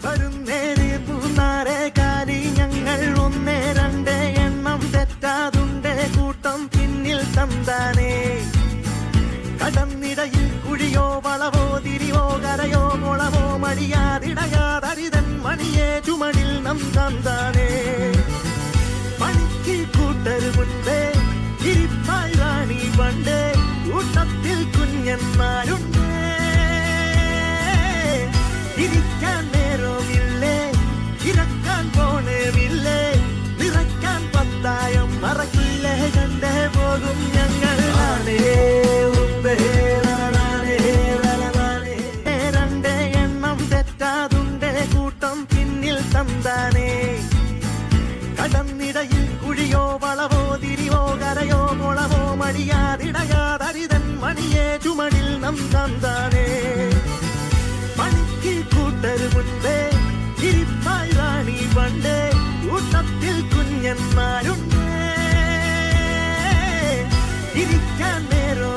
വരുന്നേര് മൂന്നാരെ കാലി ഞങ്ങൾ 1 2 എണ്ണം തെറ്റാതുണ്ട് കൂട്ടം പിന്നിൽ തന്താനേ കടന്നിടയിൽ കുഴിയോ വളവോ തിരിവോ കരയോ മുളവോ മടിയാതിടയാതരിതൻ മണിയെ ചുമടിൽ നം തന്താനേ പണിക്ക് കൂട്ടരുമുണ്ടേ ഇരിപ്പായി റാണി പണ്ടേ കൂട്ടത്തിൽ കുഞ്ഞന്മാരുണ്ട് ഇരിക്കാൻ നേരമില്ലേ ഇറക്കാൻ പോണേമില്ലേ നിറയ്ക്കാൻ പത്തായം മറക്കില്ലേ കണ്ടേ പോകും ഞങ്ങൾ രണ്ട് എണ്ണം തെറ്റാതുണ്ട് കൂട്ടം പിന്നിൽ തന്താനേ കടന്നിടയിൽ കുഴിയോ വളവോ തിരിവോ കരയോ മുളവോ മടിയാതിടയാതരിതൻ മണിയെ ചുമടിൽ നം തന്താനേ പണിക്ക് കൂട്ടരുമുണ്ടേ ഇരിപ്പായി റാണി പണ്ടേ കൂട്ടത്തിൽ കുഞ്ഞന്മാരുണ്ട് ഇരിക്കാൻ നേരം